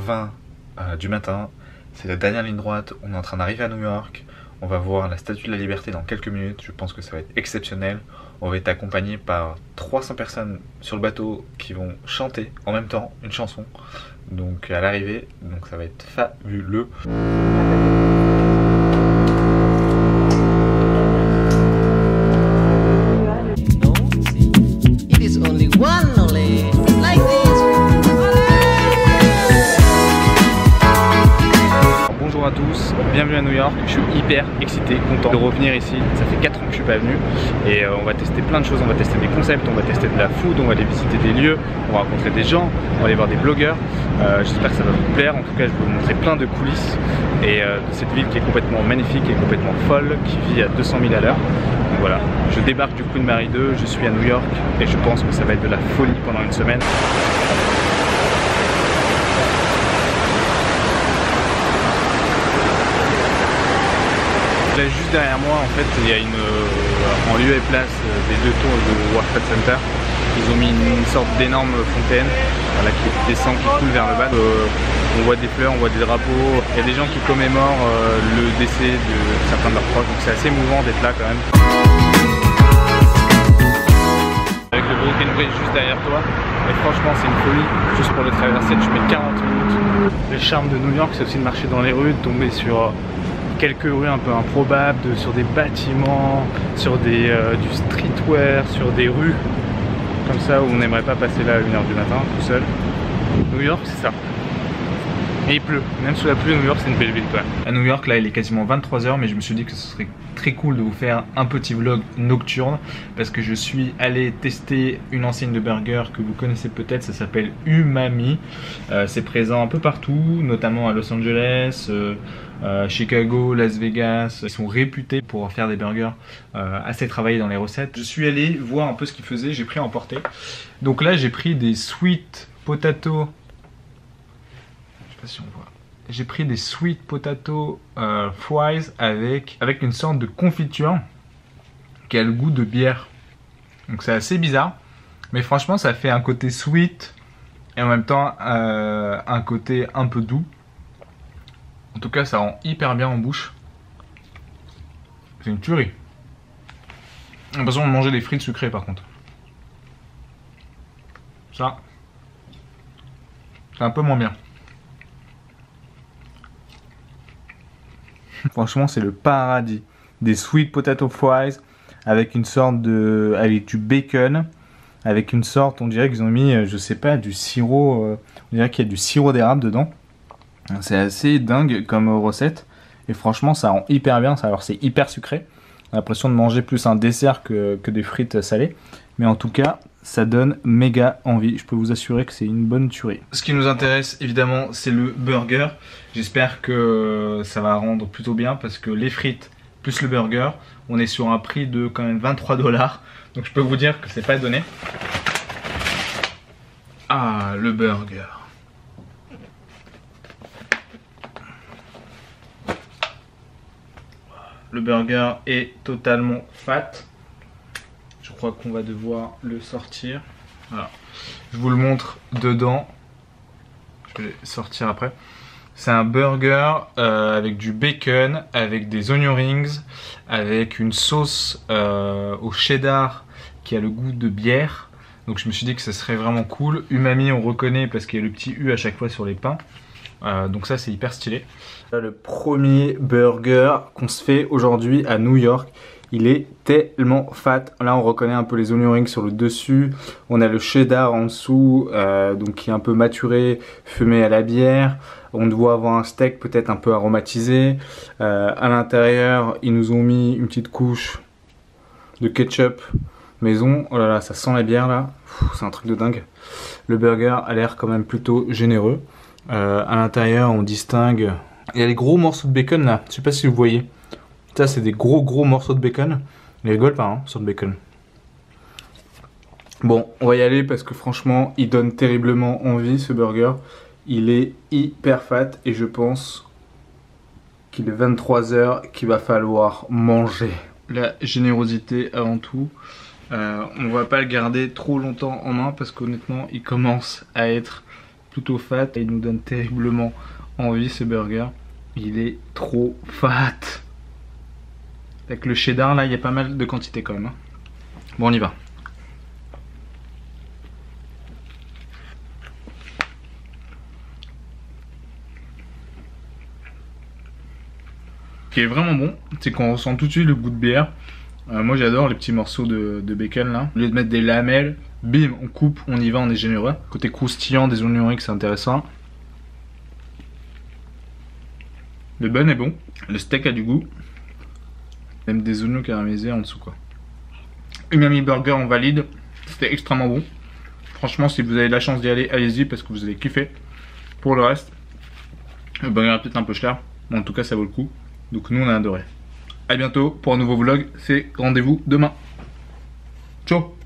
7h20 du matin. C'est la dernière ligne droite, on est en train d'arriver à New York. On va voir la Statue de la Liberté dans quelques minutes, je pense que ça va être exceptionnel. On va être accompagné par 300 personnes sur le bateau qui vont chanter en même temps une chanson. Donc à l'arrivée, donc ça va être fabuleux. Bonjour à tous, bienvenue à New York. Je suis hyper excité, content de revenir ici. Ça fait 4 ans que je suis pas venu et on va tester plein de choses. On va tester des concepts, on va tester de la food, on va aller visiter des lieux, on va rencontrer des gens, on va aller voir des blogueurs. J'espère que ça va vous plaire. En tout cas, je vais vous montrer plein de coulisses et de cette ville qui est complètement magnifique et complètement folle, qui vit à 200 000 à l'heure. Donc voilà, je débarque du Queen Mary 2, je suis à New York et je pense que ça va être de la folie pendant une semaine. Là, juste derrière moi, en fait, il y a en lieu et place des deux tours de World Trade Center. Ils ont mis une sorte d'énorme fontaine, voilà, qui descend, qui coule vers le bas. On voit des fleurs, on voit des drapeaux. Il y a des gens qui commémorent le décès de certains de leurs proches, donc c'est assez émouvant d'être là quand même. Avec le Brooklyn Bridge juste derrière toi, et franchement c'est une folie. Juste pour le traverser, tu mets 40 minutes. Le charme de New York, c'est aussi de marcher dans les rues, de tomber sur quelques rues un peu improbables, sur des bâtiments, sur du streetwear, sur des rues comme ça où on n'aimerait pas passer là à 1h du matin tout seul. New York, c'est ça. Et il pleut, même sous la pluie, New York c'est une belle ville quand même. À New York là il est quasiment 23 h, mais je me suis dit que ce serait très cool de vous faire un petit vlog nocturne parce que je suis allé tester une enseigne de burger que vous connaissez peut-être, ça s'appelle Umami. C'est présent un peu partout, notamment à Los Angeles, Chicago, Las Vegas. Ils sont réputés pour faire des burgers assez travaillés dans les recettes. Je suis allé voir un peu ce qu'ils faisaient, j'ai pris à emporter. Donc là j'ai pris des sweet potato. Je sais pas si on voit. J'ai pris des sweet potato fries avec une sorte de confiture qui a le goût de bière. Donc c'est assez bizarre, mais franchement ça fait un côté sweet et en même temps un côté un peu doux. En tout cas ça rend hyper bien en bouche. C'est une tuerie. J'ai l'impression de manger des frites sucrées par contre. Ça, c'est un peu moins bien. Franchement c'est le paradis. Des sweet potato fries avec une sorte de... avec du bacon, avec une sorte, on dirait qu'ils ont mis, je sais pas, du sirop, on dirait qu'il y a du sirop d'érable dedans. C'est assez dingue comme recette et franchement ça rend hyper bien. Alors c'est hyper sucré, on a l'impression de manger plus un dessert que des frites salées, mais en tout cas ça donne méga envie. Je peux vous assurer que c'est une bonne tuerie. Ce qui nous intéresse évidemment c'est le burger. J'espère que ça va rendre plutôt bien parce que les frites plus le burger, on est sur un prix de quand même 23 $. Donc je peux vous dire que c'est pas donné. Ah, le burger. Le burger est totalement fat. Je crois qu'on va devoir le sortir. Voilà. Je vous le montre dedans. Je vais le sortir après. C'est un burger avec du bacon, avec des onion rings, avec une sauce au cheddar qui a le goût de bière. Donc je me suis dit que ça serait vraiment cool. Umami on reconnaît parce qu'il y a le petit U à chaque fois sur les pains. Donc ça c'est hyper stylé. Là, le premier burger qu'on se fait aujourd'hui à New York. Il est tellement fat. Là on reconnaît un peu les onion rings sur le dessus. On a le cheddar en dessous, donc qui est un peu maturé, fumé à la bière. On doit avoir un steak peut-être un peu aromatisé. À l'intérieur ils nous ont mis une petite couche de ketchup maison. Oh là là, ça sent la bière là. C'est un truc de dingue. Le burger a l'air quand même plutôt généreux. À l'intérieur on distingue... Il y a les gros morceaux de bacon là. Je sais pas si vous voyez. Ça c'est des gros morceaux de bacon. Il rigole pas hein, sur le bacon. Bon, on va y aller parce que franchement, il donne terriblement envie ce burger. Il est hyper fat et je pense qu'il est 23 h qu'il va falloir manger. La générosité avant tout. On va pas le garder trop longtemps en main parce qu'honnêtement, il commence à être tout au fat. Et il nous donne terriblement envie ce burger. Il est trop fat. Avec le cheddar là, il y a pas mal de quantité quand même. Hein. Bon, on y va. Ce qui est vraiment bon, c'est qu'on ressent tout de suite le goût de bière. Moi j'adore les petits morceaux de bacon là. Au lieu de mettre des lamelles, bim, on coupe, on y va, on est généreux. Côté croustillant des oignons rinks, c'est intéressant. Le bun est bon, le steak a du goût. Même des oignons caramélisés en dessous quoi. Umami burger on valide, c'était extrêmement bon. Franchement si vous avez la chance d'y aller, allez-y parce que vous allez kiffer. Pour le reste, le burger est peut-être un peu cher, mais en tout cas ça vaut le coup. Donc nous on a adoré. A bientôt pour un nouveau vlog, c'est rendez-vous demain. Ciao.